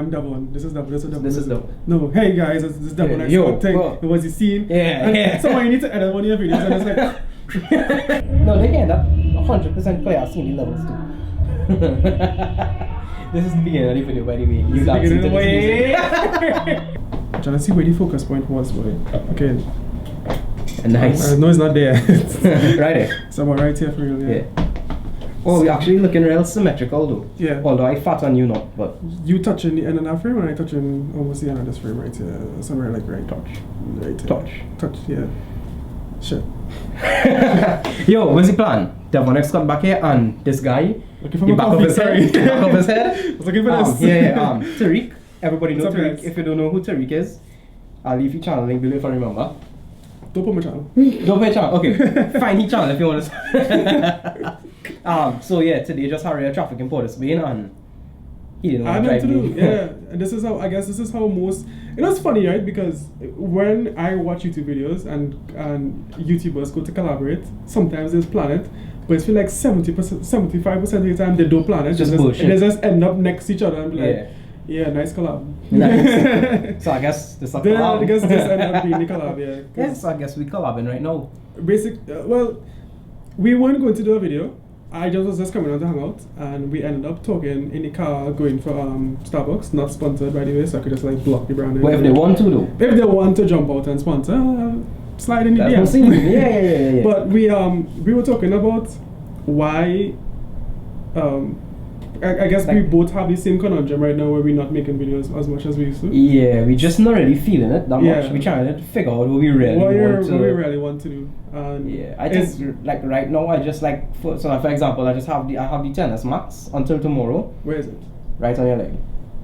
I'm Devon. This is Devon. This is Devon. No, hey guys, this is Devon. Yo, it was the scene. Yeah. Someone you need to edit one of your videos and it's like... No, they can that 100% clear. I've seen the levels too. This is the beginning of the video, by the way. You got to the way. I'm trying to see where the focus point was, boy. Okay. Nice. No, it's not there. Right there. It's about right here for real, yeah. Oh, we're actually looking real symmetrical though. Yeah. Although I fat on you not, but... You touching the end of that frame and I touching almost the end of this frame right here. Somewhere like right. Touch. Right here. Touch, yeah. Shit. Yo, what's the plan? Devon X got back here and this guy, looking for the my back of his head, the back of his head. I was looking for this. Tarique. Everybody knows Tarique. Guys? If you don't know who Tarique is, I'll leave your channel link below if I remember. Don't put my channel. Don't put my channel. Okay. Find his channel if you want to. So yeah, today just had a traffic in Port of Spain and he didn't want to drive me. Yeah, and this is how most. You know, it's funny, right? Because when I watch YouTube videos and YouTubers go to collaborate, sometimes they plan it, but it's feel like 70%, 75% of the time they don't plan it. Just bullshit. They just end up next to each other and be like, yeah, nice collab. Nice. So I guess this is a collab. I guess this end up being the collab, yeah. Yes, I guess we collabing right now. Well, we weren't going to do a video. I was just coming out to hang out, and we ended up talking in the car going for Starbucks, not sponsored by the way, so I could just like block the brand. Well, if they want to though. If they want to jump out and sponsor, slide in the DM. Yeah. But we were talking about why I guess like, we both have the same conundrum right now where we're not making videos as much as we used to. Yeah, we're just not really feeling it that much. We're trying to figure out what we really want to do. I think like right now I just like for example I have the 10S Max until tomorrow. Where is it? Right on your leg.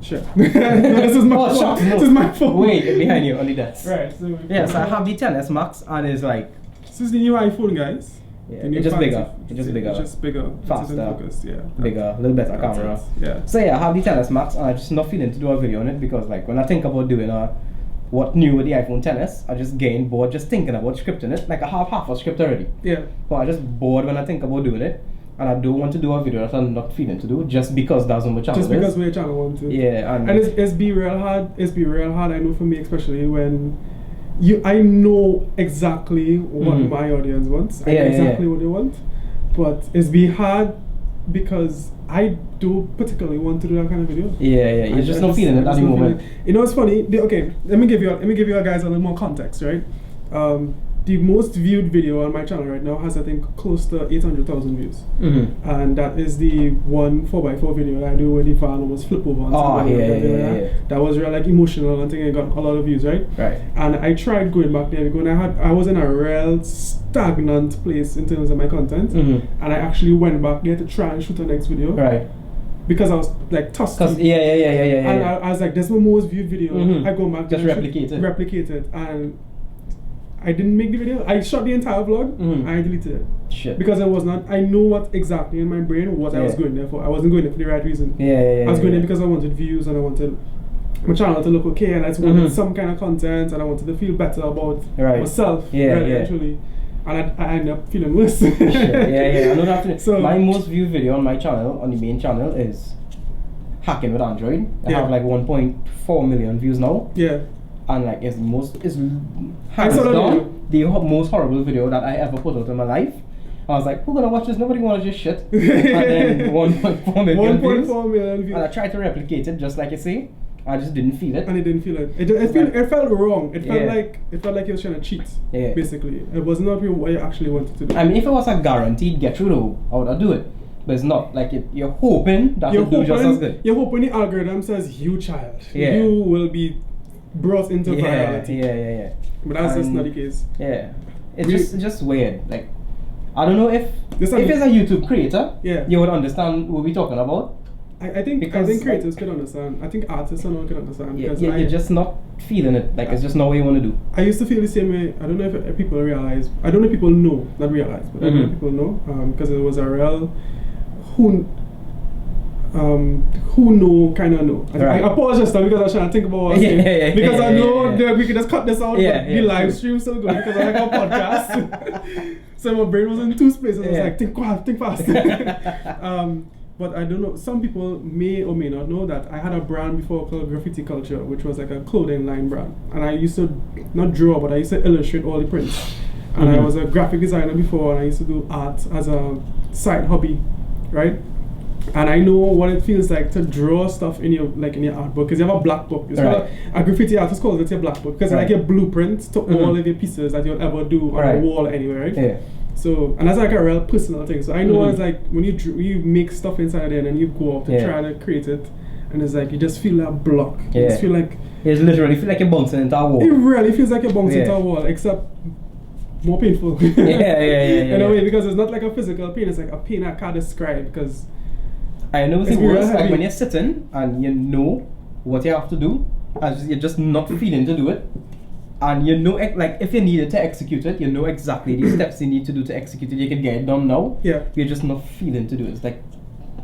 Sure. No, this is my phone. This is my phone. Wait, behind you on the desk. Right. So I have the 10S Max and it's like this is the new iPhone, guys. Yeah, it's just bigger. It's just bigger. Faster. Focus, yeah. Bigger, a little better camera. Yeah. So yeah, I have the 10S Max and I'm just not feeling to do a video on it because like when I think about doing what new with the iPhone XS, I just getting bored just thinking about scripting it. Like I have half a script already. Yeah. But I just bored when I think about doing it. And I don't want to do a video that I'm not feeling to do just because that's what my channel is. Just because my channel wants to. Yeah. And it's be real hard. It's be real hard, I know for me especially when I know exactly what my audience wants. I know exactly what they want. But it's be hard because I do particularly want to do that kind of video. Yeah. You're just not feeling it at the moment. You know, it's funny. Okay, let me give you guys a little more context, right? The most viewed video on my channel right now has I think close to 800,000 views, and that is the one 4x4 video that I do where the van almost flip over. That was real like emotional and I think I got a lot of views, right? Right. And I tried going back there because I was in a real stagnant place in terms of my content, and I actually went back there to try and shoot the next video. Right. Because I was like tossed. Yeah. And I was like, "This is my most viewed video." I go back just replicate it, and I didn't make the video. I shot the entire vlog. I deleted it. Shit. Because I was not. I know what exactly in my brain what I was going there for. I wasn't going there for the right reason. I was going there because I wanted views and I wanted my channel to look okay and I just wanted some kind of content and I wanted to feel better about myself. Actually. And I ended up feeling worse. I know that. So my most viewed video on my channel, on the main channel, is hacking with Android. I have like 1.4 million views now. Yeah. And like it's hands down the most horrible video that I ever put out in my life. I was like, who's gonna watch this? Nobody wanna just shit. And then 1.4 million views. And I tried to replicate it just like you say. I just didn't feel it. And it didn't feel it. It felt wrong. It felt like you were trying to cheat. Yeah. Basically. It was not what you actually wanted to do. I mean if it was a guaranteed get through though, I would have do it. But it's not like you're hoping that it'll do just as good. You're hoping the algorithm says you child. You will be brought into virality. Yeah. But that's just not the case. Yeah. It's just weird. Like I don't know if it's a YouTube creator, you would understand what we're talking about. I think creators could understand. I think artists and all could understand. You're just not feeling it. Like it's just not what you want to do. I used to feel the same way. I don't know if people realize. I don't know if people know, not realize, but I don't know if people know. Because it was a real who know kind of know. I apologize now because I was trying to think about what I was saying. Because I know that we could just cut this out, but the live stream still going because I like our podcast. So my brain was in two spaces. I was like, think fast. but I don't know. Some people may or may not know that I had a brand before called Graffiti Culture, which was like a clothing line brand, and I used to not draw, but I used to illustrate all the prints. And I was a graphic designer before, and I used to do art as a side hobby, right? And I know what it feels like to draw stuff in your art book, because you have a black book. It's called a graffiti artist calls it your black book, because like your blueprints to all of your pieces that you'll ever do on a wall anywhere, right? Yeah. So, and that's like a real personal thing. So I know it's like when you make stuff inside there and then you go out to try to create it, and it's like you just feel that block. You just feel like it literally feel like you're bouncing into a wall. It really feels like you're bouncing into a wall, except more painful. In a way, because it's not like a physical pain, it's like a pain I can't describe, because I know it's worse, like when you're sitting and you know what you have to do, and you're just not feeling to do it, and you know, like if you needed to execute it, you know exactly the steps you need to do to execute it. You can get it done now. Yeah. You're just not feeling to do it. It's like,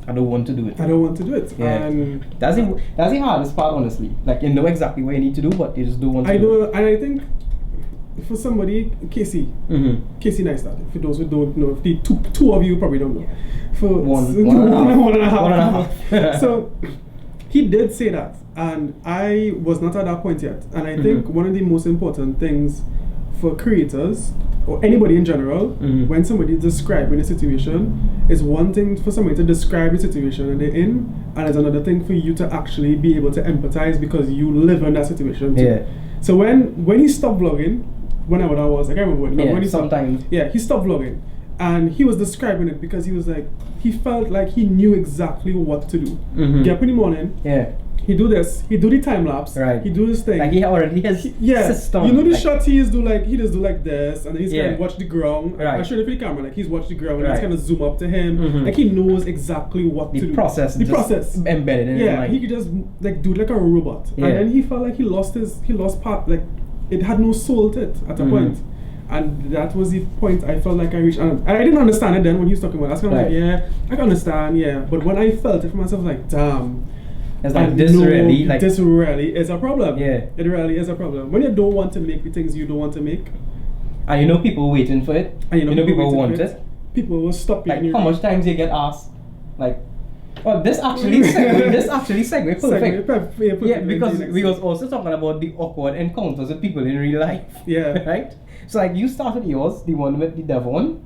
I don't want to do it. I don't want to do it. Yeah. And that's the hardest part, honestly. Like you know exactly what you need to do, but you just don't want to do it. And I think for somebody, Casey Neistat, for those who don't know, if the two of you probably don't know. For one and a half. So he did say that, and I was not at that point yet. And I think one of the most important things for creators or anybody in general, when somebody is describing a situation, is one thing for somebody to describe the situation and they're in, and it's another thing for you to actually be able to empathize because you live in that situation too. Yeah. So when he stopped vlogging, whenever that was, I can't remember when he stopped. Sometimes. Yeah, he stopped vlogging. And he was describing it because he was like, he felt like he knew exactly what to do. Get up in the morning. Yeah. He do this. He do the time lapse. Right. He do this thing. Like he already has system. You know the shots he just do like this, and then he's kind of watch the ground. Right. I showed it for the camera. Like he's watched the ground, and he's kind of zoom up to him. Like he knows exactly what to do. The process embedded in his mind. He could just like do it like a robot. And then he felt like he lost part. Like it had no soul to it at a point. And that was the point I felt like I reached. And I didn't understand it then when he was talking about it. I was kind of like, yeah, I can understand, But when I felt it for myself, like, damn. It's like, this really is a problem. Yeah. It really is a problem. When you don't want to make the things you don't want to make. And you know people waiting for it. And you know people want it. People will stop you. Like, how much times you get asked, like, oh, this actually segue perfect. Yeah, because we was also talking about the awkward encounters with people in real life. Yeah. Right? So like you started yours, the one with the Devon,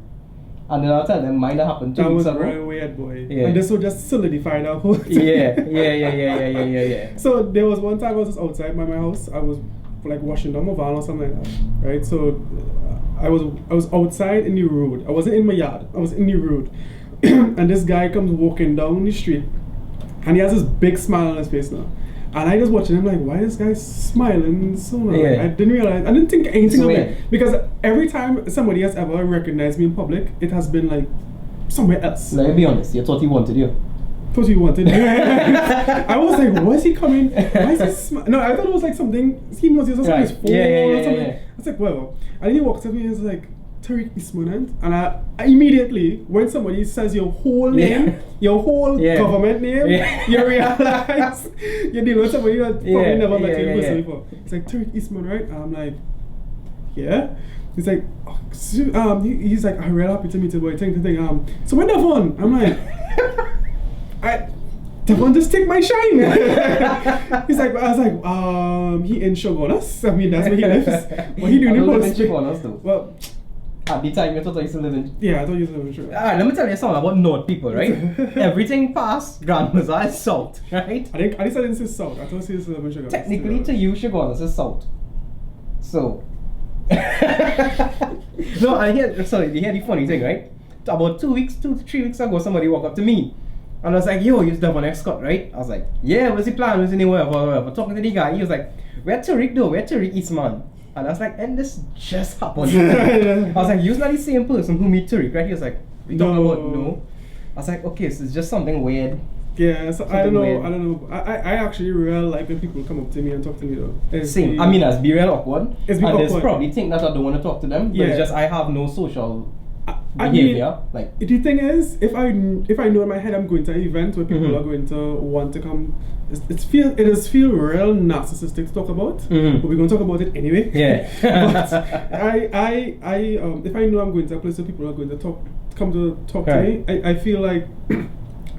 and then I'll tell them mine that happened 2 weeks ago. That was very weird, boy. Yeah. And this will just solidify that whole thing. Yeah. So there was one time I was just outside by my house. I was like washing down my van or something like that, right? So I was outside in the road. I wasn't in my yard. I was in the road. And this guy comes walking down the street, and he has this big smile on his face now. And I just watching him like, why is this guy smiling so much? Yeah. I didn't think anything of it. Because every time somebody has ever recognized me in public, it has been like somewhere else. Let me be honest, you thought he wanted you. Thought he wanted I was like, why is he coming? Why is he smiling? No, I thought it was like something, he must use something his phone or something. I was like, well. And then he walks up to me and he's like, Tarique Eastman, and I immediately, when somebody says your whole name, your whole government name, you realize you're dealing with somebody that probably never met you in person before. It's like, Tarique Eastman, right? And I'm like, yeah. He's like, he's like, I'm real happy to meet you, boy. Thing. So when Devon? I'm like, Devon just take my shine. He's like, I was like, he in Shogunas. I mean, that's where he lives. What he doing in Shogunas though? Well. At the time, you thought I used to live in... Yeah, I thought you used to live in Sugar. Alright, let me tell you something about North people, right? Everything past Grandma's is South, right? I didn't say South. I thought you used to live in Sugar. Technically, to you, Sugar is South. So... No, I hear the funny thing, right? About 3 weeks ago, somebody walked up to me. And I was like, yo, you're Devon X Scott, right? I was like, yeah, what's the plan? What's the name? Whatever. Talking to the guy, he was like, where Tarique though? Where Tarique Eastman? And I was like, and this just happened. I was like, you're not the same person who meet Tarique, right? He was like, we talking about no. I was like, okay, so it's just something weird. Yeah, so I don't know. I actually really like when people come up to me and talk to me though. Same. I mean, that's be real awkward. It's awkward. And there's probably think that I don't want to talk to them, but it's just I have no social behavior. I mean, like the thing is, if I know in my head I'm going to an event where people are going to want to come, it does feel real narcissistic to talk about, but we're going to talk about it anyway. Yeah. But if I know I'm going to a place where people are going to come to talk to me, I feel like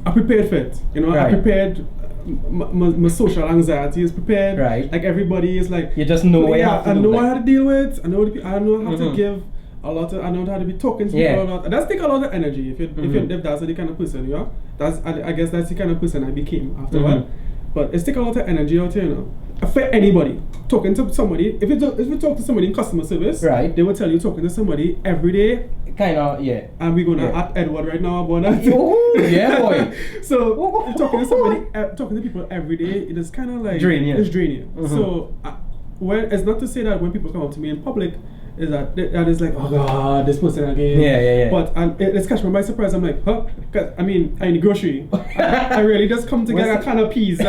I prepared for it. You know, I prepared. My social anxiety is prepared. Right. Like everybody is like. You just know what you have to do. I know what I have to deal with. I know how to give a lot of. I know how to be talking to people a lot. And that's take a lot of energy. If that's the kind of person you are, I guess that's the kind of person I became after a while. But it's take a lot of energy out here, you know. For anybody talking to somebody, if you talk to somebody in customer service, right, they will tell you talking to somebody every day. Kind of, yeah. And we're gonna at Edward right now about that. Yeah, boy. So talking to somebody, talking to people every day, it is kind of like draining. It's draining. So it's not to say that when people come up to me in public, is that is like, oh God, this person again. Yeah. But it's catch me by surprise. I'm like, huh? Cause I mean, I in the grocery. I really just come to get a can of peas.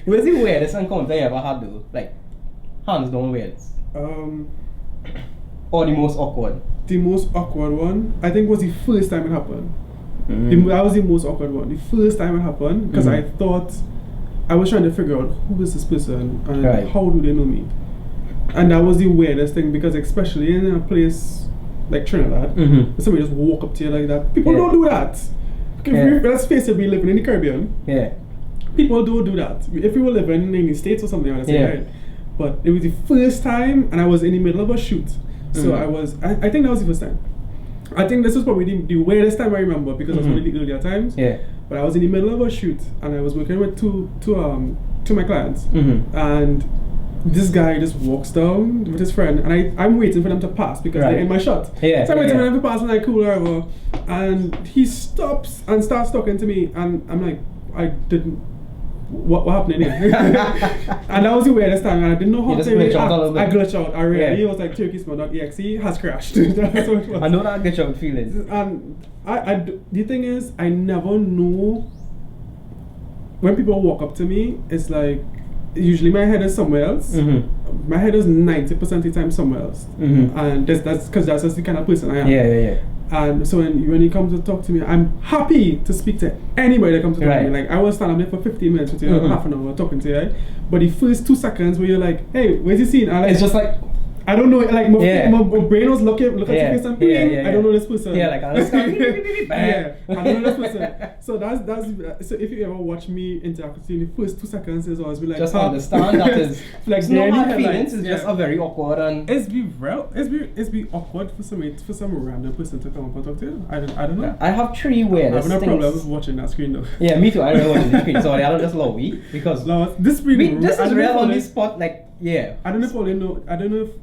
Where's the weirdest encounter you ever had though? Like, hands down weirdest. Or the most awkward? The most awkward one, I think, was the first time it happened. That was the most awkward one. The first time it happened, because I thought, I was trying to figure out who is this person and how do they know me. And that was the weirdest thing, because especially in a place like Trinidad, somebody just walk up to you like that. People don't do that. Let's face it, we living in the Caribbean. Yeah. People do that. If we were living in the States or something, I would say, right? But it was the first time, and I was in the middle of a shoot. So I think that was the first time. I think this was probably the weirdest time I remember, because it was one of the earlier times. Yeah. But I was in the middle of a shoot, and I was working with two my clients, and this guy just walks down with his friend, and I'm waiting for them to pass because they're in my shot. Yeah. So I'm waiting for them to pass, and I cool whatever, and he stops and starts talking to me, and I'm like, I didn't. What happened here? And that was the weirdest time, and I didn't know how to react. I glitched out. He was like, Tarique Eastman.exe has crashed. That's what it was. I know that glitch out feeling. And the thing is, I never know when people walk up to me. It's like usually my head is somewhere else. My head is 90% of the time somewhere else, and that's because that's just the kind of person I am. Yeah. And so when he comes to talk to me, I'm happy to speak to anybody that comes to talk to me. Like, I will stand up there for 15 minutes with you, half an hour talking to you, right? But the first 2 seconds where you're like, hey, where's the scene? It's just like, I don't know, like my brain was look at your face and I don't know this person. Yeah, like I don't know this person. So that's so if you ever watch me interact with you in the first 2 seconds, it's always be like, just understand that is like no hard feelings. It's just a very awkward and it's be awkward for some random person to come up and talk to you. I don't know. I have 3 weirdest things. I have no problem watching that screen though. Yeah, me too. I don't know watching the screen. Sorry, I don't just love we because this is real on this spot like. Yeah. I don't know if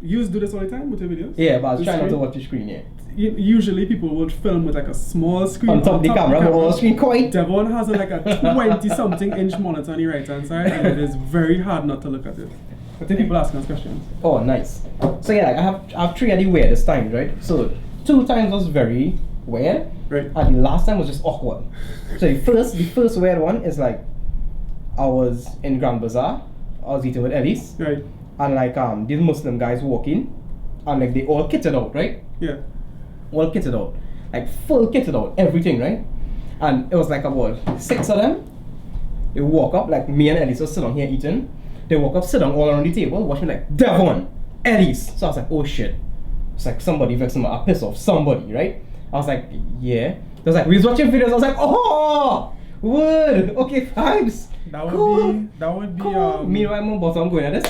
you do this all the time with your videos. Yeah, but I was trying not to watch the screen, Usually people would film with like a small screen on top of the camera, but all screen quite. Devon has like a 20-something inch monitor on the right hand side, and it is very hard not to look at it. I think people asking us questions. Oh, nice. So yeah, like I have 3 of the weirdest times, right? So 2 times was very weird, right? And the last time was just awkward. So the first weird one is like I was in Grand Bazaar. I was eating with Ellis, right? And like these Muslim guys walk in, and like they all kitted out, right? Yeah. All kitted out, like full kitted out, everything, right? And it was like about 6 of them. They walk up, like me and Ellis was sitting here eating. They walk up, sit down all around the table, watching like Devon, Ellis. So I was like, oh shit, it's like somebody vexing I piss off somebody, right? I was like, yeah. They was like, we was watching videos. I was like, oh, word, okay, vibes. That would be cool. Meanwhile, I'm going at this.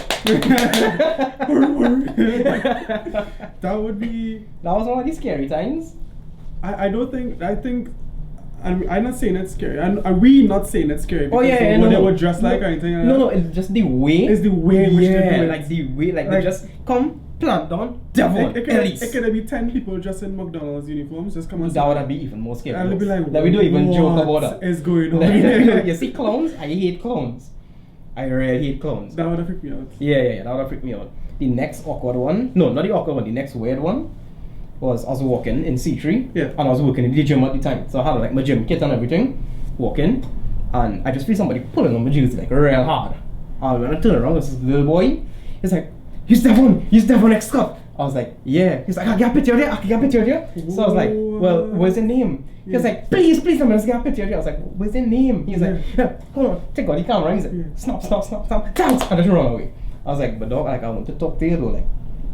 That was one of the scary times. I think I'm not saying it's scary. Are we not saying it's scary? Because they were dressed like or anything like that? No, it's just the way. It's the way in which they do it. Like the way, like they just come, plant down, Devon, Ellis. It could be 10 people dressed in McDonald's uniforms just come and that would be even more scary. I'll be like, that we don't even joke about that. What is going on? You see clowns? I hate clowns. I really hate clowns. That would have freaked me out. Yeah, that would have freaked me out. The next awkward one, no, not the awkward one, the next weird one was I was walking in C3 and I was working in the gym at the time. So I had like my gym kit and everything, walking, and I just feel somebody pulling on my jeans like real hard. And when I turn around, this little boy, he's like, he's Devon X Cup. I was like, yeah. He's like, I can get a picture of you. So I was like, well, where's your name? He was like, please, let me just get a picture of you. I was like, where's your name? He's like, hold on, take out the camera. He's like, snap, thanks. I just run away. I was like, but dog, like, I want to talk to you though, like,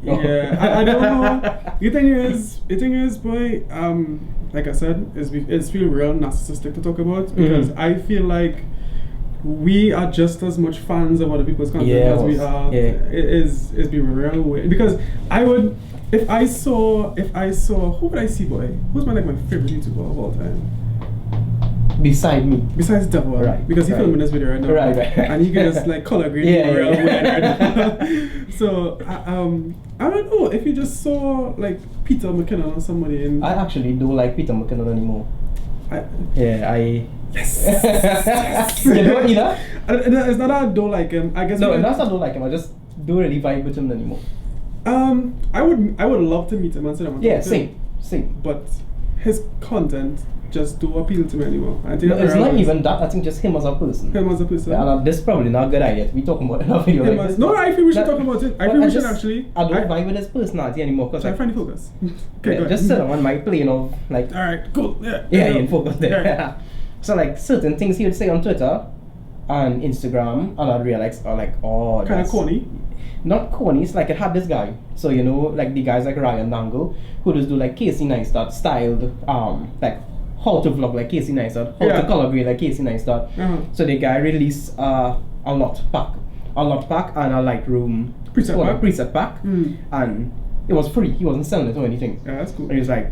Yeah, I don't know. The thing is, boy, like I said, it's feel real narcissistic to talk about because I feel like we are just as much fans of other people's content as we are. Yeah. It's been real weird because I would, if I saw, who would I see, boy? Who's my favorite YouTuber of all time? Besides Devon, right? Because he filming this video right now, right? And he can just like color grade real weird right now. So I don't know if you just saw like Peter McKinnon or somebody. I actually don't like Peter McKinnon anymore. Yes. You don't either? It's not that I don't like him. I guess no, that's not I don't like him. I just don't really vibe with him anymore. I would love to meet him and sit down and talk to him. Same. But his content just don't appeal to me anymore. I think it's not even that. I think just him as a person. Yeah, and this is probably not a good idea to be talking about in a video like this. No, I think we should talk about it. I think we should actually. I don't vibe with his personality anymore. Cause I find focus. Okay, just sit on my plane of like. Alright, cool. Yeah, in focus there. Right. So like certain things he would say on Twitter and Instagram, and I'd realize are like, oh, kind of corny. Not corny. It's like it had this guy. So you know, like the guys like Ryan Dangle who just do like Casey Neistat styled, like. How to vlog like Casey Neistat, how to color grade like Casey Neistat. So the guy released a lot pack and a Lightroom preset pack, and it was free. He wasn't selling it or anything. Yeah, that's cool. And he was like,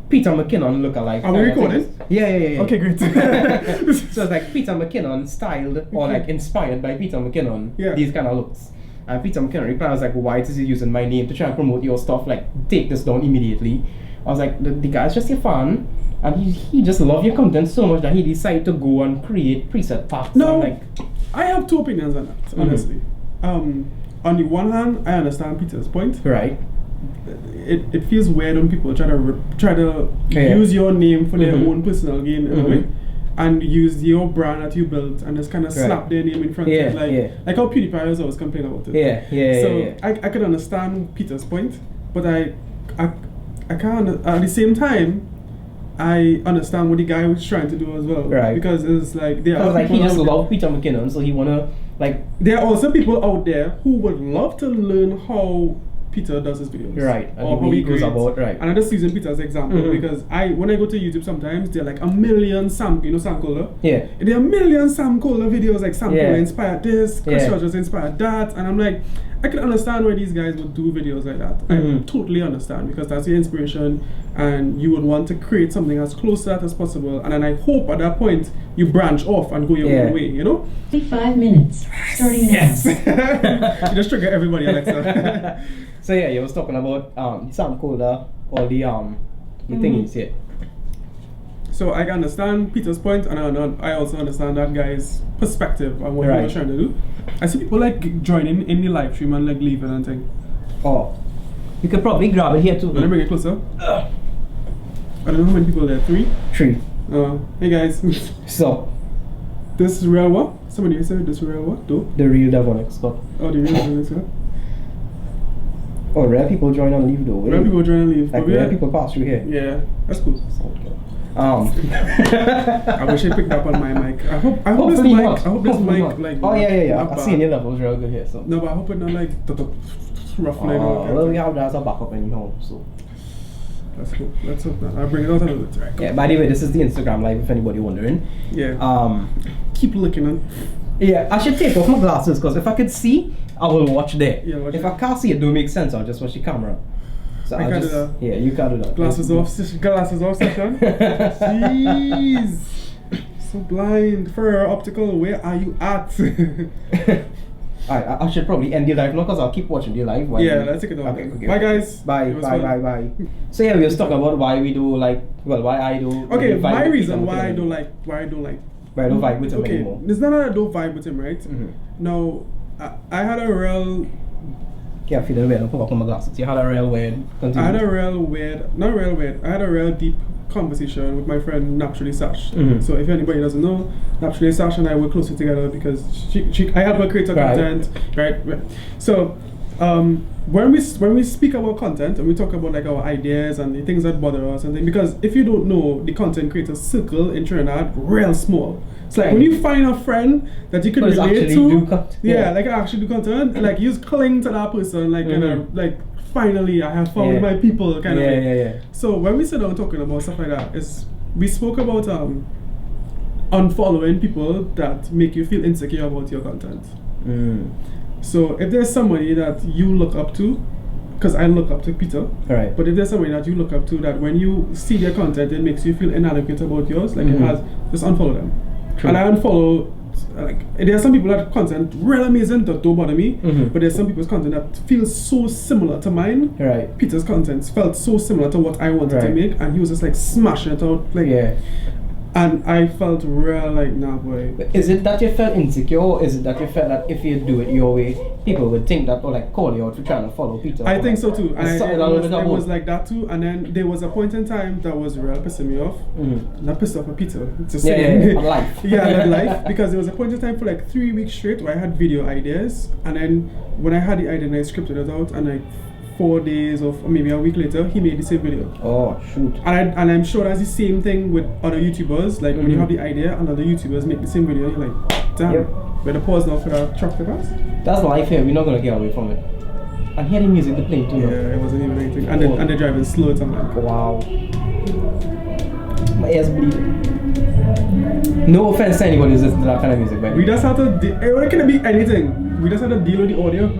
Peter McKinnon lookalike. Are we recording? Yeah. Okay, great. So it's like Peter McKinnon styled or like inspired by Peter McKinnon. Yeah. These kind of looks. And Peter McKinnon replied, I was like, why is he using my name to try and promote your stuff? Like, take this down immediately. I was like, the guy's just your fan, and he just loves your content so much that he decided to go and create preset packs. No, like, I have two opinions on that, honestly. On the one hand, I understand Peter's point. Right. It feels weird when people try to use your name for their own personal gain in a way, and use your brand that you built and just kind of slap their name in front of it, like how PewDiePie was always complaining about it. I could understand Peter's point, but I can't. At the same time, I understand what the guy was trying to do as well. Right. Because it's like there are he just loves Peter McKinnon, so he wanna like. There are also people out there who would love to learn how Peter does his videos. Right. Or how he goes about. Right. And I just using Peter as an example because when I go to YouTube sometimes there are like a million Sam Kohler. Yeah. There are a million Sam Kohler videos like Sam Kohler inspired this, Chris Rogers inspired that, and I'm like, I can understand why these guys would do videos like that. I totally understand because that's your inspiration and you would want to create something as close to that as possible. And then I hope at that point you branch off and go your own way, you know? 5 minutes. Starting now. Yes. You just trigger everybody, Alexa. So yeah, you was talking about Sam Kohler, all the thingies here. So I understand Peter's point, and I also understand that guy's perspective on what he was trying to do. I see people like joining in the live stream and like leaving and thing. Oh, you could probably grab it here too. Let me bring it closer. I don't know how many people there. 3. Hey guys. So this is real what? Somebody said this is real what? Though? The real Devon expert. Oh, the real Devon expert. Oh, rare people join and leave though. Rare people join and leave. Like rare people pass through here. Yeah, that's cool. I wish I picked up on my mic. I hope this mic like. Oh yeah. I see your levels real good here. So. No, but I hope it not like ruffling. Well, we have that as a backup anyhow. So. That's cool. Let's hope that. I'll bring it out a little bit. Right. Yeah. By the way, this is the Instagram live. If anybody wondering. Yeah. Keep looking on. Yeah, I should take off my glasses because if I could see, I will watch there. Yeah, watch if I can't see, it don't make sense. I'll just watch the camera. So I can't do that. Yeah, you can't do that. Glasses off session. Jeez. So blind. For optical, where are you at? Alright, I should probably end the live now because I'll keep watching the live. Let's take it off. Okay. Bye guys. Bye. So yeah, we was talking about why we do like, why I do. Okay, my reason why I don't vibe with him anymore. It's not that I don't vibe with him, right? Now, I had a real... Yeah, feeling weird. I'll put back on my glasses. You had a real weird... I had a real deep conversation with my friend Naturally Sash. So if anybody doesn't know, Naturally Sash and I work closely together because I help her create her content, right? So when we speak about content and we talk about like our ideas and the things that bother us and things, because if you don't know, the content creator circle in Trinidad real small. It's like when you find a friend that you can relate to, like actually do content, like you just cling to that person, like like finally I have found my people kind of thing. So when we sit down talking about stuff like that, we spoke about unfollowing people that make you feel insecure about your content. So if there's somebody that you look up to, because I look up to Peter, but if there's somebody that you look up to that when you see their content it makes you feel inadequate about yours, like it has, just unfollow them. And I unfollow, like there are some people that content real amazing that don't bother me, but there's some people's content that feels so similar to mine. Peter's content felt so similar to what I wanted to make, and he was just like smashing it out, like and I felt real like, nah boy. Is it that you felt insecure, or is it that you felt that if you do it your way, people would think that, or like call you out for trying to follow Peter? I think so too. And it was like that too. And then there was a point in time that was real pissing me off. Not pissed off at Peter. Just saying. Life. Not life. Because there was a point in time for like 3 weeks straight where I had video ideas, and then when I had the idea and I scripted it out, and like 4 days or maybe a week later, he made the same video. Oh shoot! And I'm sure that's the same thing with other YouTubers. Like when you have the idea and other YouTubers make the same video, you're like, damn. Better pause now for that truck to pass. That's life here. We're not gonna get away from it. And hear the music they playing too. Yeah, it wasn't even anything. And they're driving slow. I'm like, wow. My ears bleeding. No offense to anybody who's listening to that kind of music, but we just have to. It can be anything. We just have to deal with the audio.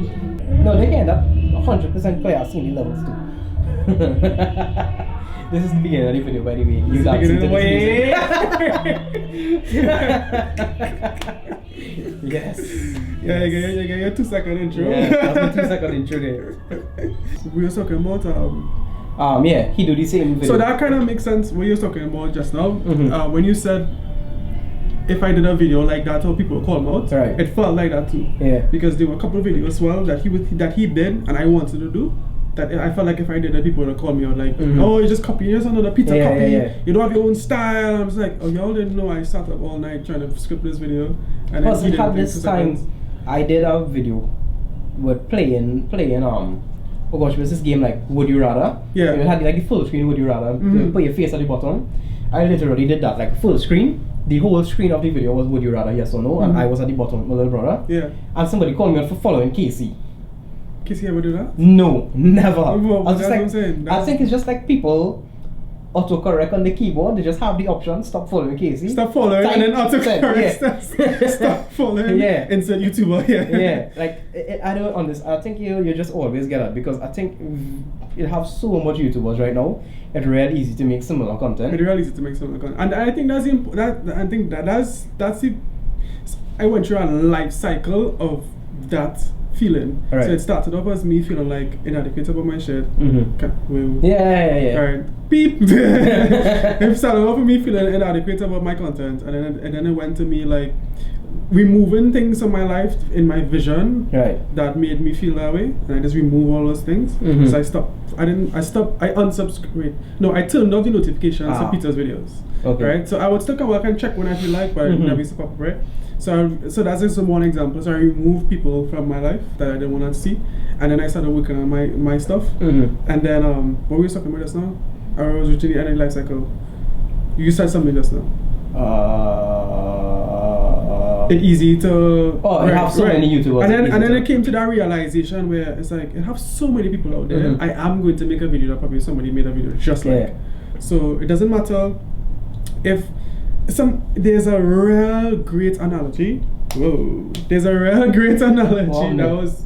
No, they get that 100% clear. I've seen the levels too. This is the beginning of the video, by the way. You got to see Yes. Yeah, you get your 2-second intro. Yeah, that's my 2-second intro there. We were talking about he do the same video. So that kind of makes sense what you're talking about just now. When you said if I did a video like that, how people would call him out, it felt like that too. Because there were a couple of videos as well that he did and I wanted to do. That I felt like if I did that, people would call me out like, oh, you just copy, here's another Peter copy. You don't have your own style. I was like, oh, y'all didn't know I sat up all night trying to script this video. And plus, it had this time, I did a video with playing oh gosh, it was this game like Would You Rather? Yeah. It had like the full screen Would You Rather, you put your face at the bottom. I literally did that, like full screen. The whole screen of the video was Would You Rather, yes or no, and I was at the bottom with my little brother. Yeah. And somebody called me out for following Casey. Casey ever do that? No, never. I was just like, I think it's just like people autocorrect on the keyboard. They just have the option stop following Casey. Stop following and then autocorrect. Stop following. Insert YouTuber. Like I don't understand. I think you just always get that because I think you have so much YouTubers right now. It's real easy to make similar content. It's real easy to make similar content, and I think that's the. I went through a life cycle of that feeling. So it started off as me feeling like inadequate about my shit. Alright. Beep. It started off with me feeling inadequate about my content, and then it went to me like removing things from my life in my vision that made me feel that way, and I just remove all those things. So I stopped. I unsubscribed. No, I turned off the notifications for Peter's videos. Right. So I would still come back and check when I feel like, but it never used to pop up. Right. So that's just one example. So I removed people from my life that I didn't want to see, and then I started working on my stuff. And then what were we talking about just now? I was reaching the end of the life cycle. You said something just now. It's easy to I have so many YouTubers. And then it came to that realization where it's like I have so many people out there. I am going to make a video that probably somebody made a video just like. So it doesn't matter if there's a real great analogy. Whoa. There's a real great analogy. That was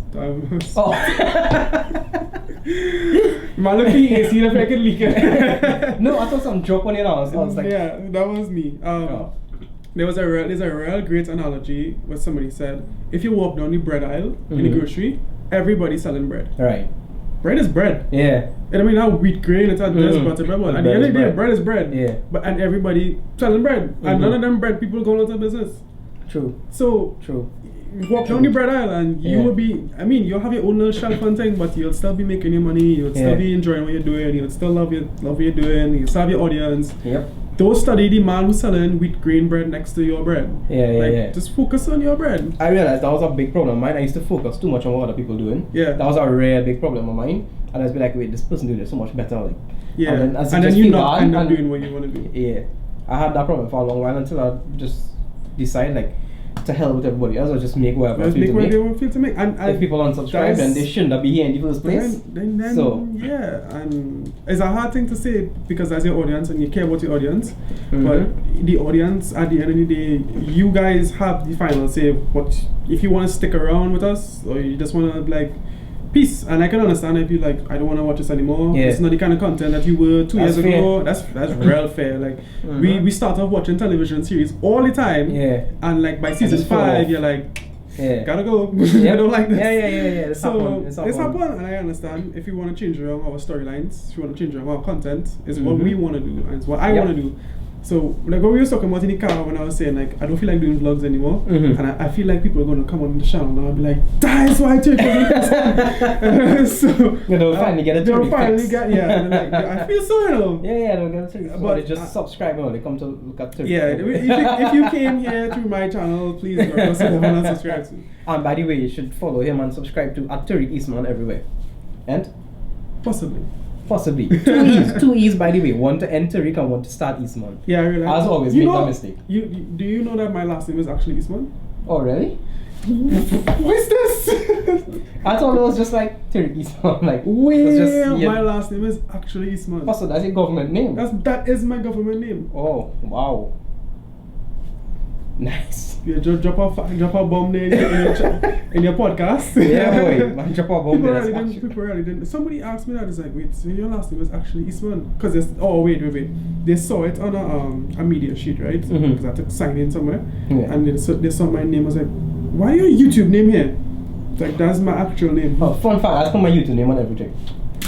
man, look at you, see if I can leak it. No, I saw some joke on it. I was like, yeah, that was me. There's a real great analogy where somebody said, if you walk down the bread aisle in the grocery, everybody's selling bread. Right. Bread is bread. Yeah. And I mean, now wheat grain, it's not this, butter, bread. At the end of the day, bread is bread. Yeah. And everybody selling bread. And none of them bread people going out of business. True. So, you walk down the bread aisle and you will be, I mean, you'll have your own little shelf and thing, but you'll still be making your money, you'll still be enjoying what you're doing, you'll still love what you're doing, you'll still have your audience. Yep. Don't study the man who's selling wheat grain bread next to your bread. Just focus on your bread. I realized that was a big problem of mine. I used to focus too much on what other people doing. Yeah. That was a real big problem of mine. And I was like, wait, this person doing it so much better. Like, yeah. And then you not end up doing what you want to do. Yeah. I had that problem for a long while until I just decide like to hell with everybody else or just make whatever Just make what they want feel to make. And if people unsubscribe, then they shouldn't be here in the first place. Then so yeah, and it's a hard thing to say because that's your audience and you care about your audience. But the audience, at the end of the day, you guys have the final say. What if you want to stick around with us or you just want to like peace? And I can understand if you like, I don't want to watch this anymore. It's not the kind of content that you were 2 years ago. That's real fair. Like we start off watching television series all the time. And like by season 5, you're like, gotta go. I don't like this. Yeah. So it's happened, and I understand. If you want to change around our storylines, if you want to change around our content, it's what we want to do, and it's what I want to do. So like what we were talking about in the car when I was saying like I don't feel like doing vlogs anymore, and I feel like people are going to come on the channel now and be like, that's why I took it. So they'll finally get a they'll finally get like, I feel so they'll get a Tarique. But they just subscribe when they come to look at Tarique. If you came here through my channel, please go and subscribe to. And by the way, you should follow him and subscribe to Tarique Eastman everywhere. And Possibly. Two E's, by the way. One to end Tarique and one to start Eastman. Yeah, I realize. As always, make that mistake. Do you know that my last name is actually Eastman? Oh, really? What's this? I thought it was just like Tarique Eastman. Like, my last name is actually Eastman. Oh, so that's your government name? That is my government name. Oh, wow. Nice. You just drop a bomb there in your podcast. Yeah, boy. Man, drop a bomb there. People really didn't. Somebody asked me that. It's like, wait, so your last name was actually Eastman? Because wait. They saw it on a media sheet, right? Because I had to sign in somewhere. And they saw my name. I was like, why your YouTube name here? Like, that's my actual name. Oh, fun fact, I put my YouTube name on everything.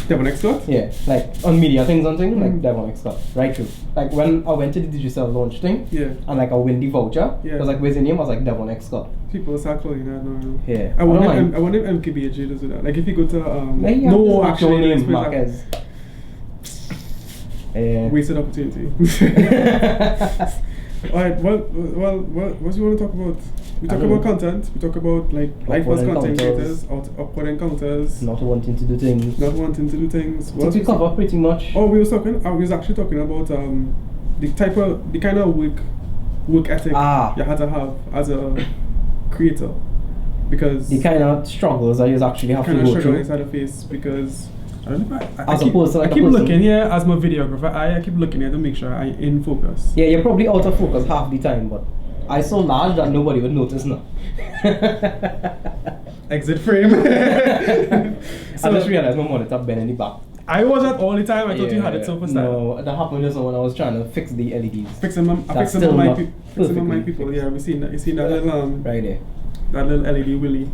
Devon XTalk? Yeah, like on media things like Devon XTalk. Right through. Like when I went to the digital launch thing, and like I win the voucher, I was like, where's your name? I was like, Devon XTalk. People start calling that now. Yeah. I wonder if MKBHJ does that. Like if you go to actual name Marquez. Wasted opportunity. Alright, what do you want to talk about? We talk about content, we talk about like lifeless content creators, awkward encounters, not wanting to do things. What I think we cover pretty much. Oh, we was actually talking about the kind of work ethic you had to have as a creator, because the kind of struggles that you actually have to go through inside the face, because I don't know if I keep looking here as my videographer. I keep looking here to make sure I'm in focus. Yeah, you're probably out of focus half the time, but I so large that nobody would notice now. Exit frame. I just realized my monitor bent in the back. I was at all the time. I thought you had it so for No, that happened just when I was trying to fix the LEDs. Fixing my people. Yeah, we seen that. You seen that little right there. That little LED willy.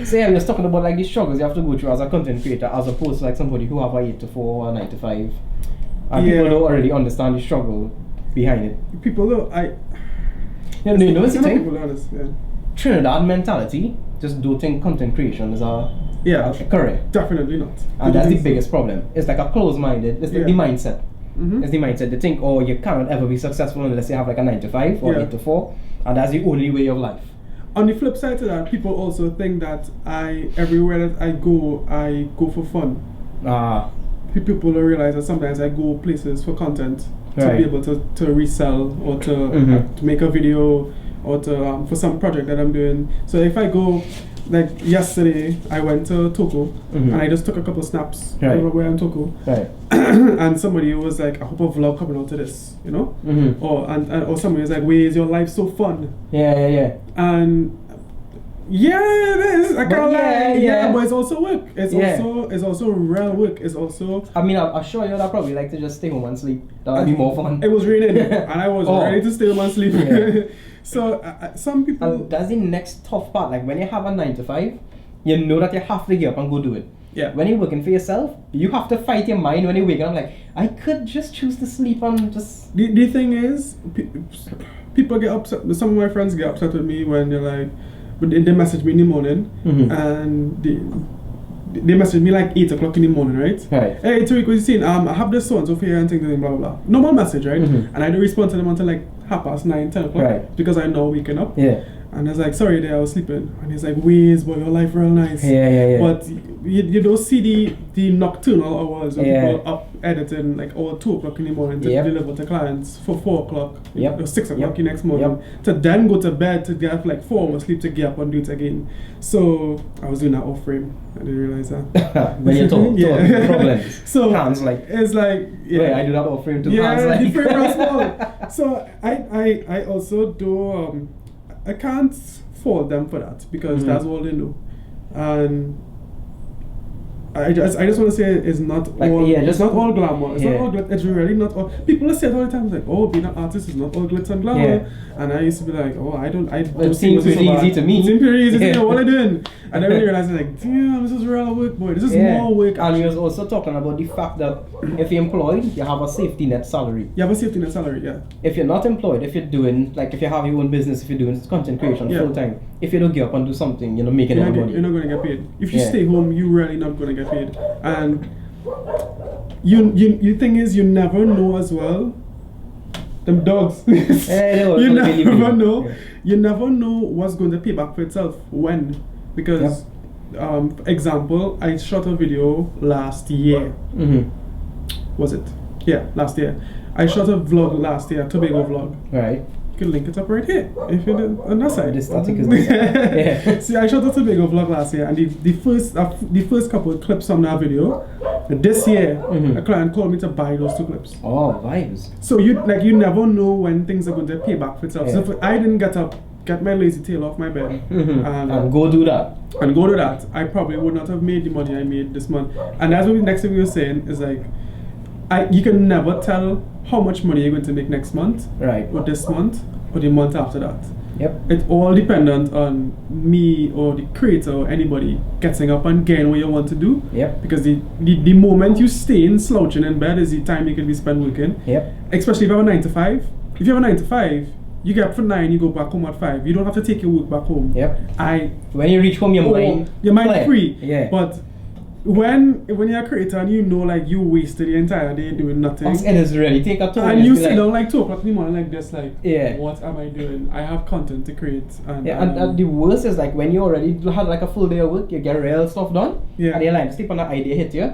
So yeah, we was talking about like the struggles you have to go through as a content creator, as opposed to like somebody who have a 8 to 4 or 9 to 5, and people don't already understand the struggle behind it. People don't. You know what's the thing? People honest, Trinidad mentality just don't think content creation is a career. Definitely not. And that's the biggest problem. It's like a closed-minded. It's like the mindset. It's the mindset. They think, oh, you cannot ever be successful unless you have like a 9 to 5 or 8 to 4, and that's the only way of life. On the flip side to that, people also think that everywhere that I go for fun. People don't realize that sometimes I go places for content to be able to resell or to make a video or to for some project that I'm doing. So if I go, like yesterday, I went to Toko and I just took a couple of snaps where I'm Toko. And somebody was like, I hope a vlog coming out to this, you know? Or somebody was like, wait, is your life so fun? Yeah. And yeah, it is. I can't lie. But it's also work. It's also real work. It's also. I mean, I'm sure you'd probably like to just stay home and sleep. That would be more fun. It was raining, and I was ready to stay home and sleep. So some people. And that's the next tough part. Like when you have a 9 to 5, you know that you have to get up and go do it. Yeah. When you're working for yourself, you have to fight your mind when you wake up. Like, I could just choose to sleep and just. The thing is, people get upset. Some of my friends get upset with me when they're like, but they message me in the morning, and they message me like 8 o'clock in the morning, right? Hey, Tarique, what you saying? I have this so and so for here and things and blah blah blah. Normal message, right? And I don't respond to them until like 9:30, 10 o'clock, because I know waking up. Yeah. And I was like, sorry, there I was sleeping. And he's like, Waze, boy, your life real nice. Yeah. But you don't see the nocturnal hours when people are up editing like 2 o'clock in the morning to deliver to clients for 4 o'clock or 6 o'clock the next morning. To then go to bed to get like 4 hours sleep to get up and do it again. So I was doing that off frame. I didn't realize that. When you told problems. So hands like it's like I do that off frame too. Yeah, hands like the frame was small. So I also do I can't fault them for that because that's all they know. And I just want to say it's not like, all just not all glamour. It's not all it's really not all. People say it all the time, like, oh, being an artist is not all glitz and glamour. And I used to be like, oh, I don't it seems pretty easy to me. It seems pretty easy to me. What am I doing? And then when you realize, like, damn, this is real work, boy. This is more work. And he was also talking about the fact that if you're employed, you have a safety net salary. You have a safety net salary, yeah. If you're not employed, if you're doing, like, if you have your own business, if you're doing content creation full time, if you don't get up and do something, you're not making any money. You're not going to get paid. If you stay home, you're really not going to get paid. And you thing is, you never know as well. Them dogs. You never know. You never know what's going to pay back for itself when. Because, example, I shot a video last year. Was it? Yeah, last year. I shot a vlog last year, Tobago vlog. Right. You can link it up right here if you're on that side. This static is yeah. See, I shot a Tobago vlog last year, and the first couple of clips from that video, this year, a client called me to buy those 2 clips. Oh, vibes. So you never know when things are going to pay back for itself. So if I didn't get my lazy tail off my bed and go do that, I probably would not have made the money I made this month. And that's what the next thing we were saying is like, you can never tell how much money you're going to make next month, right? Or this month, or the month after that. Yep. It's all dependent on me or the creator or anybody getting up and getting what you want to do. Yep. Because the moment you stay in slouching in bed is the time you can be spent working. Yep. Especially if you have a 9 to 5. If you have a 9 to 5, you get up for 9, you go back home at 5. You don't have to take your work back home. Yep. When you reach home, your mind free. Yeah. But when you're a creator and you know like you wasted the entire day doing nothing, and it's ready, take a tour. And you sit down like 2 o'clock in the morning like this, like, yeah, what am I doing? I have content to create. And the worst is like when you already had like a full day of work, you get real stuff done. Yeah. And you're like, sleep on that idea hit you.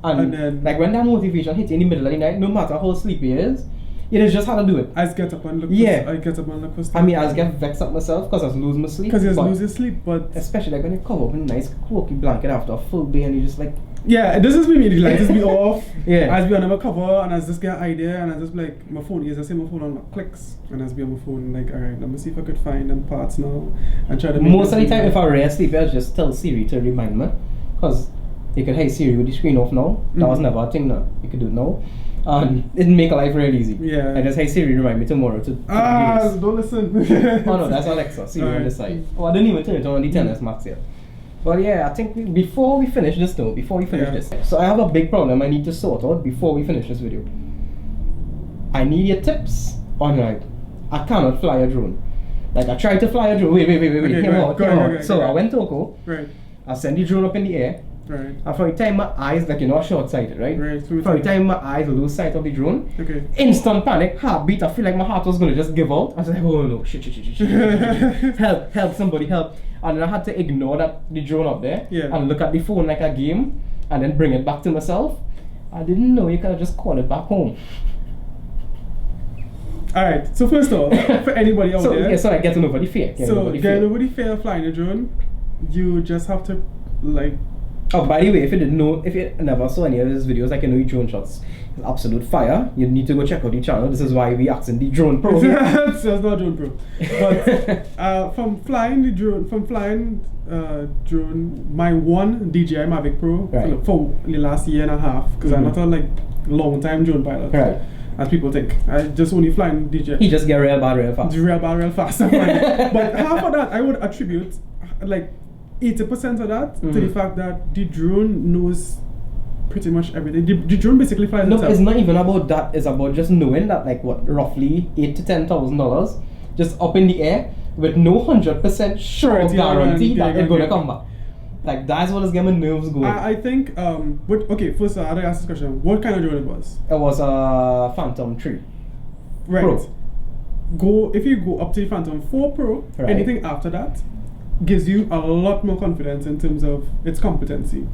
And then like when that motivation hits you in the middle of the night, no matter how sleepy it is, you just have to do it. I get up and look. I get up and look for stuff. I mean, I get vexed up myself because I was losing my sleep. Because you lose your sleep, but especially like when you cover up in a nice quirky blanket after a full day and you just like. Yeah, this is me immediately. Like, just be off. Yeah. As be on my cover, and as just get an idea, and I just like my phone is. I see my phone on my clicks, and as be on my phone, like, alright, let me see if I could find them parts now, and try to. Most of the time, if I rare sleep, I just tell Siri to remind me, because you can hey Siri with the screen off now. That was never a thing now. You can do it now. And it make life real easy. Yeah. And just hey Siri, remind me tomorrow to don't listen. Oh no, that's Alexa. Siri on the side. Oh, I didn't even turn it on the 10s Max yet. But yeah, I think before we finish this, so I have a big problem I need to sort out before we finish this video. I need your tips on like, I cannot fly a drone. Like I tried to fly a drone. Wait. Okay, Came out. So I went to Oko. Right. I sent the drone up in the air. Right. And from the time my eyes, like short-sighted, right? Right. From the time my eyes lose sight of the drone, okay. Instant panic, heartbeat. I feel like my heart was gonna just give out. I was like, oh no, shit. Help, somebody help. And then I had to ignore the drone up there and look at the phone like a game and then bring it back to myself. I didn't know you could have just called it back home. Alright, so first of all, for anybody out there. Yeah, so I get over the fear. Getting over the fear of flying a drone, you just have to like. Oh, by the way, if you never saw any of these videos, like your drone shots, it's absolute fire. You need to go check out the channel. This is why we asking the drone pro. It's not drone pro, but from flying drone, my one DJI Mavic Pro for the last year and a half, because I'm not a like long time drone pilot. Right. As people think, I just only flying DJI. He just get real bad real fast. Real fast. But half of that I would attribute like 80% of that to the fact that the drone knows pretty much everything. The drone basically flies itself. No, it's not even about that. It's about just knowing that, like, what, roughly $8,000 to $10,000 just up in the air with no 100% sure guarantee that it's gonna come back. Like, that's what is getting my nerves going. I think first I had to ask this question. What kind of drone it was? It was a Phantom 3 right Pro. if you go up to the Phantom 4 Pro, Right. anything after that gives you a lot more confidence in terms of its competency.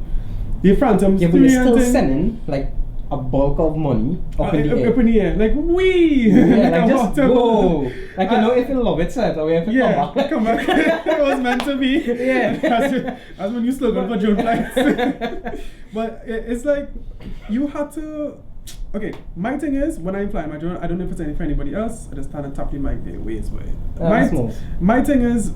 The Phantom 3 but you're still and thing- sending like a bulk of money up in the air. Up in the air, like wee. Yeah, like just go. Like if you love it, set away if you Yeah, come back. it was meant to be. Yeah. That's my new slogan for drone flights. But it's like you had to. Okay, my thing is when I'm flying my drone, I don't know if it's any for anybody else. I just stand and tap the mic the ways way. My thing is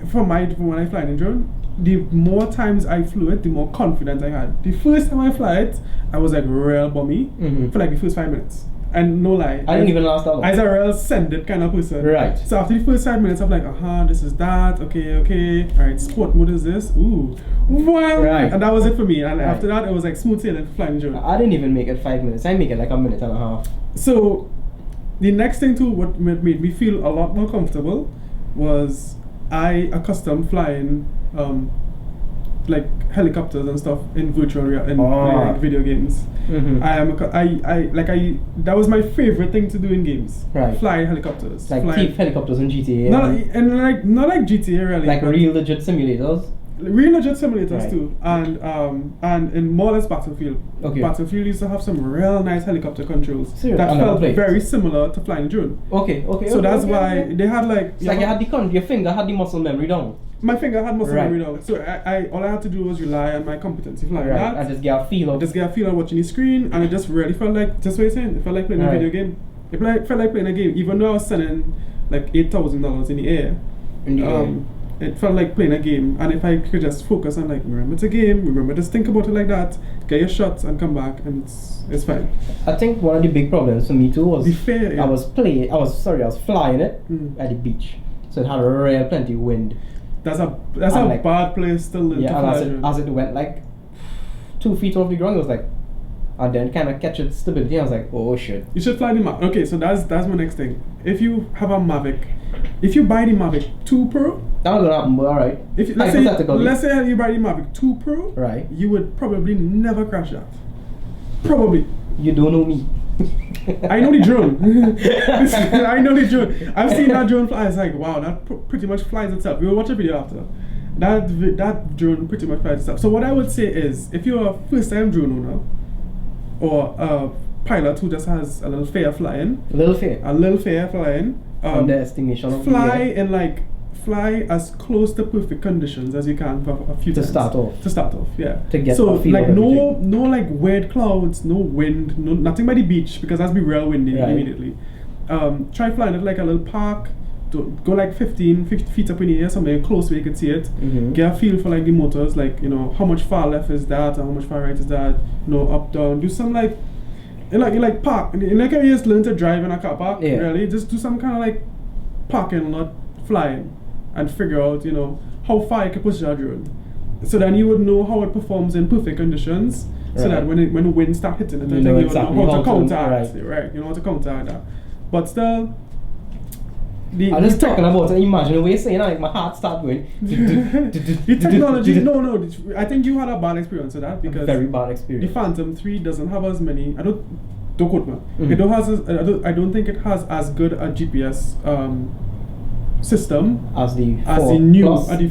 for when I fly in a drone, the more times I flew it, the more confidence I had. The first time I fly it, I was like real bummy for like the first 5 minutes. And no lie, I didn't even last that long. I was a real send it kind of person. Right. So after the first 5 minutes, I'm like, this is that. Okay. Alright, sport mode is this. Ooh. Wow. Right. And that was it for me. And Right. after that, it was like smooth sailing flying drone. I didn't even make it 5 minutes. I make it like a minute and a half. So the next thing too, what made me feel a lot more comfortable was I accustomed flying like helicopters and stuff in virtual like video games. That was my favorite thing to do in games. Right. Flying helicopters. Like thief helicopters in GTA. Not like GTA really. Like real legit simulators. Real legit simulators Right. too. And in more or less Battlefield. Okay. Battlefield used to have some real nice helicopter controls Serious? that I never felt played. very similar to flying a drone. Okay. So that's why they had like It's like you had your finger had the muscle memory down. my finger had muscle Right. memory now. So all I had to do was rely on my competency flying Right. that. I just get a feel of. Just get a feel of watching the screen, and it just really felt like, just what you're saying, it felt like playing a Right. video game. It felt like playing a game, even though I was sending like $8,000 in the air. It felt like playing a game, and if I could just focus on like, remember it's a game, remember just think about it like that, get your shots and come back, and it's fine. I think one of the big problems for me too was Be fair, yeah. I was flying it at the beach, so it had real plenty of wind. That's a like, bad place to learn to fly. And as it went like 2 feet off the ground, it was like, and then kind of catch its stability. I was like, oh shit. You should fly the Mavic. Okay, so that's my next thing. If you have a Mavic, if you buy the Mavic 2 Pro, That was gonna happen, but alright. let's say you buy the Mavic 2 Pro, right, you would probably never crash that. Probably. You don't know me. I know the drone. I know the drone. I've seen that drone fly. It's like, wow, that pretty much flies itself. We will watch a video after. That drone pretty much flies itself. So what I would say is, if you're a first-time drone owner, or a pilot who just has a little fear flying, underestimation of fly as close to perfect conditions as you can for a few times. To start off, yeah. To get so a feel like of no like weird clouds, no wind, nothing by the beach because that's be real windy immediately. Try flying at like a little park. Go like 15 feet up in the air, somewhere close where you can see it. Get a feel for like the motors, like how much far left is that, and how much far right is that. Up down. Do some like park. Like I just learn to drive in a car park. Yeah. Really, just do some kind of like parking lot flying, and figure out how far you can push your drone. So then you would know how it performs in perfect conditions. So that when the wind start hitting it, you know how to counteract. Right, you know how to counteract that. But still. I'm just talking about it. Imagine the way saying like my heart start going. The technology, no. I think you had a bad experience with that because very bad experience. The Phantom 3 doesn't have as many. Don't quote me. It don't I don't think it has as good a GPS system as the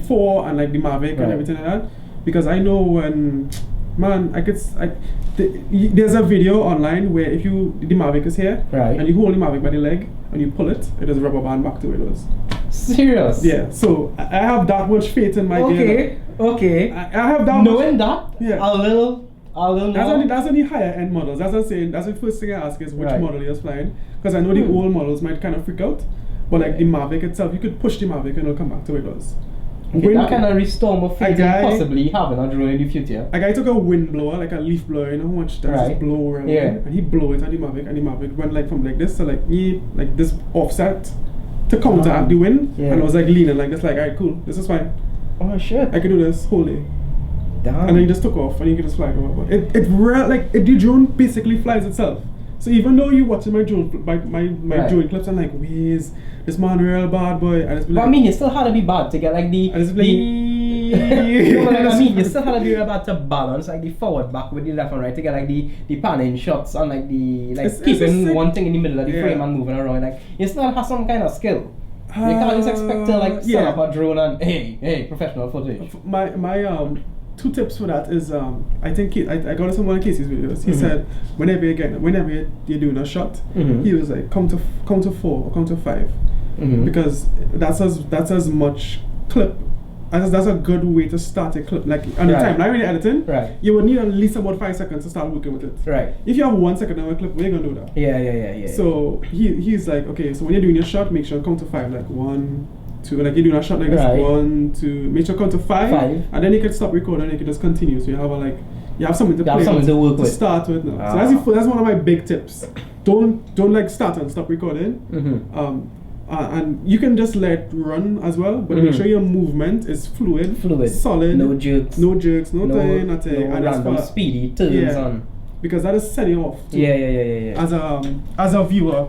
4 and like the Mavic and everything like that. Because I know when there's a video online where if the Mavic is here and you hold the Mavic by the leg and you pull it, it does rubber band back to where it was. Serious? Yeah. So I have that much faith in my gear. Okay. I have that. Knowing that, a little. That's on the higher end models. That's what I'm saying. That's the first thing I ask is which model you're flying, because I know the old models might kind of freak out, but like the Mavic itself, you could push the Mavic and it'll come back to where it was. Okay, that kind of restore my faith in possibly having a drone in the future. A guy took a wind blower, like a leaf blower, how much does it blow around? And he blew it at the Mavic, and the Mavic went like from like this to like this offset to counteract the wind, and I was like leaning like this, like alright, cool, this is fine. Oh shit! I could do this whole day. Damn. And then he just took off, and you could just fly over. The drone basically flies itself. So even though you watching my drone drone clips, I'm like, this man real bad boy. But I mean, it still had to be bad to get like the I mean, you still had to do about to balance like the forward back with the left and right to get like the panning shots and like the keeping one thing in the middle of the frame and moving around. Like you still have some kind of skill. You can't just expect to like set up a drone and hey, professional footage. My 2 tips for that is I think I got it from one of Casey's videos. He said whenever you're doing a shot, he was like count to 4 or count to 5, because that's as much clip. That's a good way to start a clip. Like on the time, not when you're editing, you would need at least about 5 seconds to start working with it. Right. If you have 1 second of a clip, we're gonna do that. Yeah. So he's like, okay, so when you're doing your shot, make sure count to 5, like 1, 2, like you're doing a shot like this, 1, 2, make sure count to 5, and then you can stop recording and you can just continue. So you have something to play with, to start with now. So that's one of my big tips. Don't like start and stop recording. And you can just let it run as well, but make sure your movement is fluid, solid, no jerks, nothing, and random speedy turns on. Because that is setting off. Yeah. As a viewer,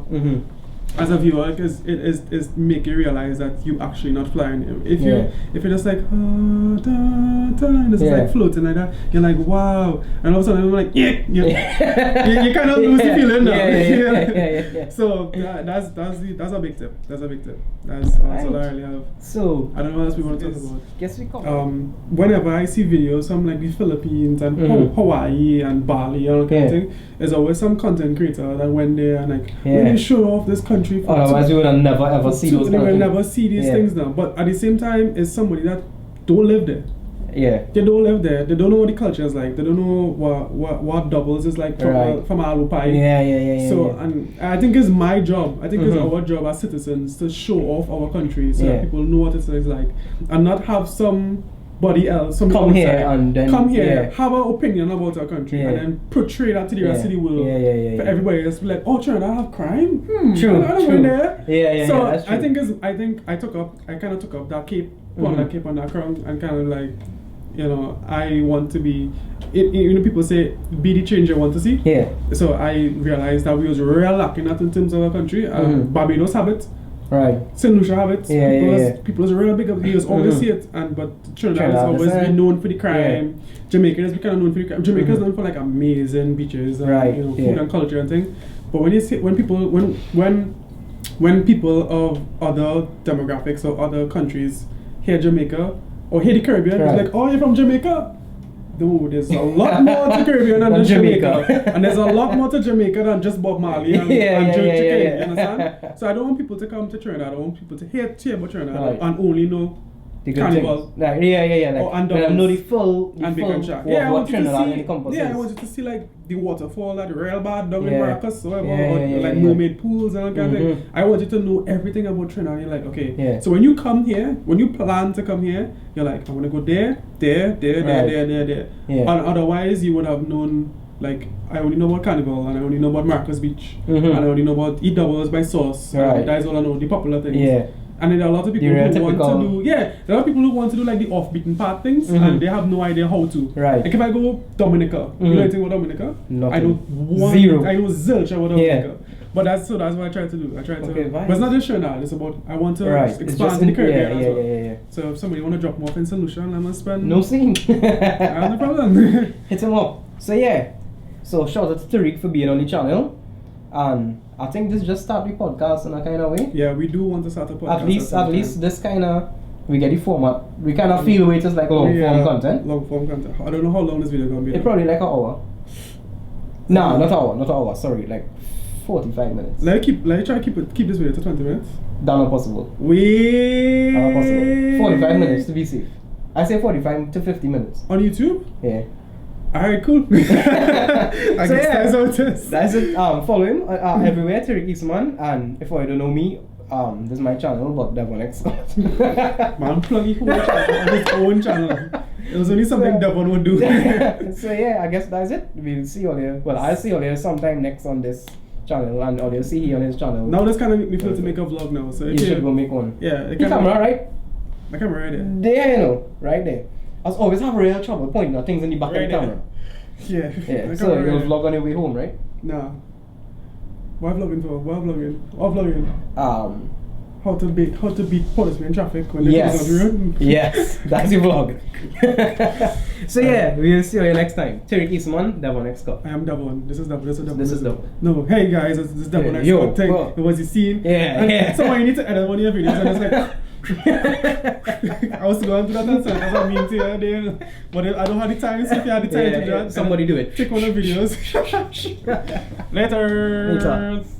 it is make you realize that you actually not flying. If you're just like and it's like floating like that, you're like wow, and all of a sudden I'm like you kind of lose the feeling now. So that's a big tip. That's all I really have. So I don't know what else we want to talk about. Guess we come. Whenever I see videos from like the Philippines and Hawaii and Bali and all kind of thing, there's always some content creator that went there and like really show off this country. Otherwise, you would never ever see those. You will never see these things now. But at the same time, it's somebody that don't live there. Yeah. They don't live there. They don't know what the culture is like. They don't know what doubles is like from Alupai. Yeah. So and I think it's my job. I think it's our job as citizens to show off our country so that people know what it is like, and not have somebody else come here and then have an opinion about our country and then portray that to the rest of the world for everybody else to be like, oh, Trinidad have crime. True. I don't know there. So that's true. I think I kind of took up that cape, put that cape on that crown, and kind of like, I want to be. People say be the change I want to see. Yeah. So I realized that we was real lacking that in terms of our country. Barbados have it. Right. St. Lucia have it. People is real big up. You always see it, but Trinidad has always been known for the crime. Jamaica has become known for the crime. Jamaica is known for like amazing beaches and food and culture and thing. But when people of other demographics or other countries hear Jamaica or hear the Caribbean, it's like, oh, you're from Jamaica? No, there's a lot more to Caribbean than just Jamaica. And there's a lot more to Jamaica than just Bob Marley and jerk chicken, you understand? So I don't want people to come to Trinidad. I want people to hear about Trinidad and only know the Carnival. Like, and know the full and Bacon Shack. I want you to see like the waterfall, like the real bad down in Maracas or like mermaid pools and all kind of thing. I want you to know everything about Trinidad. You're like, okay. So when you come here, when you plan to come here, you're like, I want to go there. And otherwise you would have known, like, I only know about Carnival and I only know about Marcus Beach and I only know about Eat Doubles by Sauce. That's all I know, the popular things. And there are a lot of people who want to do, there are a lot of people who want to do like the off-beaten path things and they have no idea how to. Right. Like if I go Dominica, you know anything about Dominica? Nothing. I know zero. I know zilch about Dominica. But that's what I try to do. But it's not just Trinidad, it's about, I want to expand the Caribbean as well. So if somebody want to drop me off in St. Lucia and I'm going to spend... No scene. I have no problem. Hit him up. So so shout out to Tarique for being on the channel. And I think this just start the podcast in a kind of way. Yeah, we do want to start a podcast. At least this kind of, we get the format. We kind of feel it's just like long form content. Long form content. I don't know how long this video going to be. It's probably like an hour. No, not an hour. Sorry, like 45 minutes. Let me try to keep this video to 20 minutes. That's not possible. That's not possible. 45 minutes to be safe. I say 45 to 50 minutes. On YouTube? Yeah. Alright, cool. I guess that's how it is. That's it. Follow him everywhere, Tarique Eastman. And if you don't know me, this is my channel, but Devon XTalk. Man, plug his own channel. It was only something Devon would do. So I guess that's it. We'll see you all here. Well, I'll see you all here sometime next on this channel, and you'll see he on his channel. Now this kind of make me feel to make a vlog now. So you should go make one. Yeah, the camera, right? My camera right there. There, you know, right there. I always have real trouble pointing at things in the back of the camera. Yeah. So you'll vlog on your way home, right? Nah. Why vlogging for? Why vlogging? how to beat policemen in traffic when they yes. go on the road. Yes, that's your vlog. So yeah, we'll see you next time. Tarique Eastman, Devon XTalk. I am Devon. This is Devon. This is Devon. No, hey guys, this is Devon XTalk thing. It was the scene. Yeah. Someone you need to edit one of your videos, and it's like. I was going to that answer. That's what I mean to you there. But I don't have the time, so if you have the time to do that, somebody do it. Take one of the videos. Later.